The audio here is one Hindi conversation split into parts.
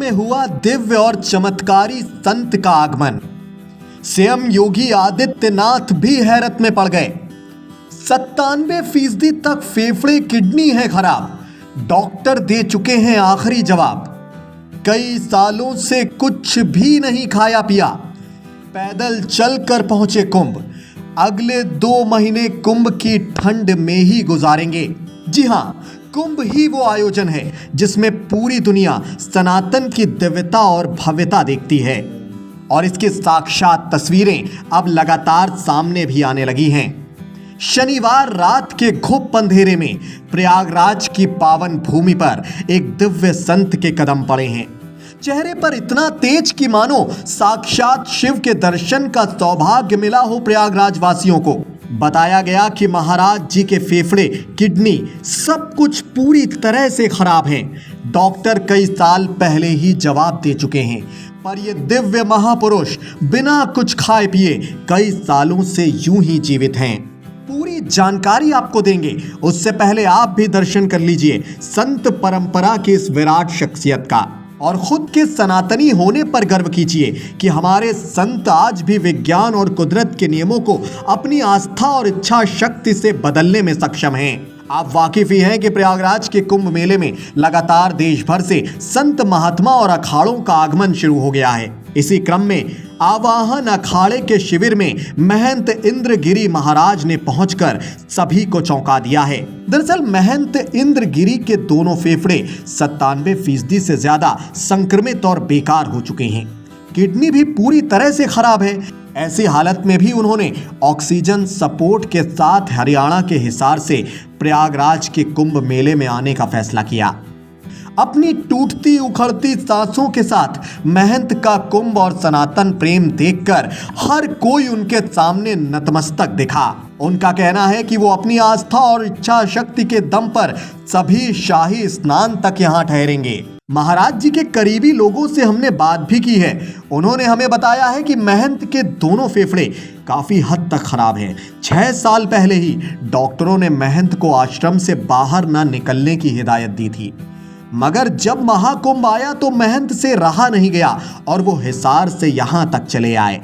में हुआ दिव्य और चमत्कारी संत का आगमन। सीएम योगी आदित्यनाथ भी हैरत में पड़ गए। 97% तक फेफड़े किडनी है खराब। डॉक्टर दे चुके हैं आखिरी जवाब। कई सालों से कुछ भी नहीं खाया पिया, पैदल चलकर पहुंचे कुंभ। अगले 2 महीने कुंभ की ठंड में ही गुजारेंगे। जी हां, कुंभ ही वो आयोजन है जिसमें पूरी दुनिया सनातन की दिव्यता और भव्यता देखती है, और इसकी साक्षात तस्वीरें अब लगातार सामने भी आने लगी हैं। शनिवार रात के घुप अंधेरे में प्रयागराज की पावन भूमि पर एक दिव्य संत के कदम पड़े हैं। चेहरे पर इतना तेज कि मानो साक्षात शिव के दर्शन का सौभाग्य मिला हो प्रयागराज वासियों को। बताया गया कि महाराज जी के फेफड़े, किडनी सब कुछ पूरी तरह से खराब हैं। डॉक्टर कई साल पहले ही जवाब दे चुके हैं, पर ये दिव्य महापुरुष बिना कुछ खाए पिए कई सालों से यूं ही जीवित हैं। पूरी जानकारी आपको देंगे, उससे पहले आप भी दर्शन कर लीजिए संत परंपरा की इस विराट शख्सियत का, और खुद के सनातनी होने पर गर्व कीजिए कि हमारे संत आज भी विज्ञान और कुदरत के नियमों को अपनी आस्था और इच्छा शक्ति से बदलने में सक्षम हैं। आप वाकिफ ही हैं कि प्रयागराज के कुंभ मेले में लगातार देश भर से संत महात्मा और अखाड़ों का आगमन शुरू हो गया है। इसी क्रम में आवाहन अखाड़े के शिविर में महंत इंद्रगिरी महाराज ने पहुंचकर सभी को चौंका दिया है। दरअसल महंत इंद्रगिरी के दोनों फेफड़े 97% से ज्यादा संक्रमित और बेकार हो चुके हैं। किडनी भी पूरी तरह से खराब है। ऐसी हालत में भी उन्होंने ऑक्सीजन सपोर्ट के साथ हरियाणा के हिसार से प्रयागराज के कुंभ मेले में आने का फैसला किया। अपनी टूटती उखड़ती सांसों के साथ महंत का कुंभ और सनातन प्रेम देखकर हर कोई उनके सामने नतमस्तक दिखा। उनका कहना है कि वो अपनी आस्था और इच्छा शक्ति के दम पर सभी शाही स्नान तक यहाँ ठहरेंगे। महाराज जी के करीबी लोगों से हमने बात भी की है। उन्होंने हमें बताया है कि महंत के दोनों फेफड़े काफी हद तक खराब हैं। 6 साल पहले ही डॉक्टरों ने महंत को आश्रम से बाहर ना निकलने की हिदायत दी थी, मगर जब महाकुंभ आया तो महंत से रहा नहीं गया और वो हिसार से यहां तक चले आए।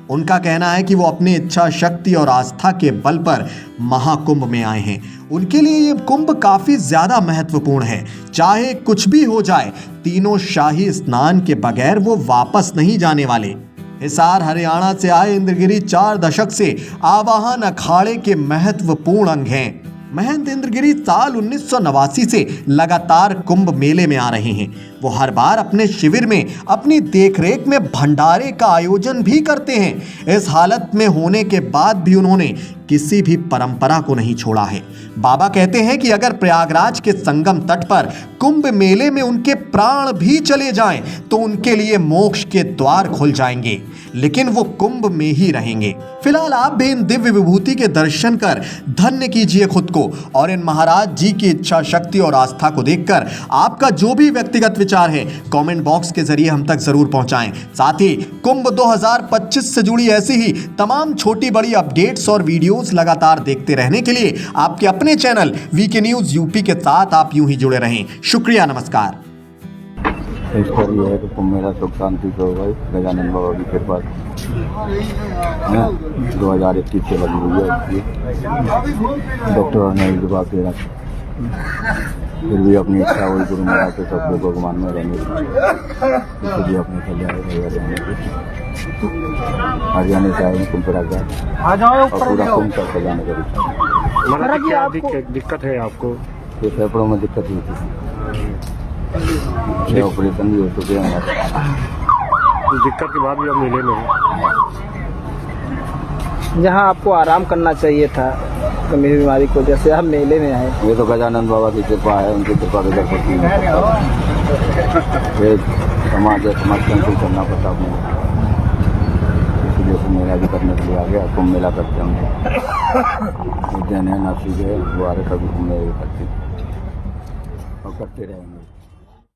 उनका कहना है कि वो अपनी इच्छा शक्ति और आस्था के बल पर महाकुंभ में आए हैं। उनके लिए ये कुंभ काफी ज्यादा महत्वपूर्ण है। चाहे कुछ भी हो जाए, तीनों शाही स्नान के बगैर वो वापस नहीं जाने वाले। हिसार हरियाणा से आए इंद्रगिरी 4 दशक से आवाहन अखाड़े के महत्वपूर्ण अंग हैं। महंत इंद्रगिरी साल 1989 से लगातार कुंभ मेले में आ रहे हैं। वो हर बार अपने शिविर में अपनी देखरेख में भंडारे का आयोजन भी करते हैं। इस हालत में होने के बाद भी उन्होंने किसी भी परंपरा को नहीं छोड़ा है। बाबा कहते हैं कि अगर प्रयागराज के संगम तट पर कुंभ मेले में उनके प्राण भी चले जाएं तो उनके लिए मोक्ष के द्वार खुल जाएंगे, लेकिन वो कुंभ में ही रहेंगे। फिलहाल आप भी इन दिव्य विभूति के दर्शन कर धन्य कीजिए खुद को, और इन महाराज जी की इच्छा शक्ति और आस्था को देखकर आपका जो भी व्यक्तिगत विचार है कमेंट बॉक्स के जरिए हम तक जरूर पहुंचाएं। साथ ही कुंभ 2025 से जुड़ी ऐसी ही तमाम छोटी बड़ी अपडेट्स और वीडियोस लगातार देखते रहने के लिए आपके अपने चैनल वीके न्यूज यूपी के साथ आप यूं ही जुड़े रहें। शुक्रिया, नमस्कार। इस पर यह है कि कुंभ मेला सुख शांति से होगा। गजानन बाबा की कृपा 2021 से लगी हुई है। डॉक्टरों ने जवाब दे रखा, फिर भी अपनी इच्छा वही गुरु महाराज के सब भगवान में रहने इसलिए अपने हरियाणा से आए कुंभ प्रयागराज और पूरा कुंभ तक सजाने का विचार। क्या दिक्कत है आपको? तो फेफड़ों में दिक्कत हुई थी, 6 ऑपरेशन भी हो चुके हैं हमारे। दिक्कत के बाद भी हम मेले में हैं। जहाँ आपको आराम करना चाहिए था गंभीर बीमारी को, जैसे आप मेले में आए। ये तो गजानन बाबा की कृपा है, उनकी कृपा के दर पड़ती है। समाज कंट्रोल करना पड़ता है, इसलिए मेला भी करने के लिए आ गया। कुंभ मेला करते हैं, उज्जैन है, नासिक है, द्वारका भी कुंभ मेला करते हैं और करते रहेंगे।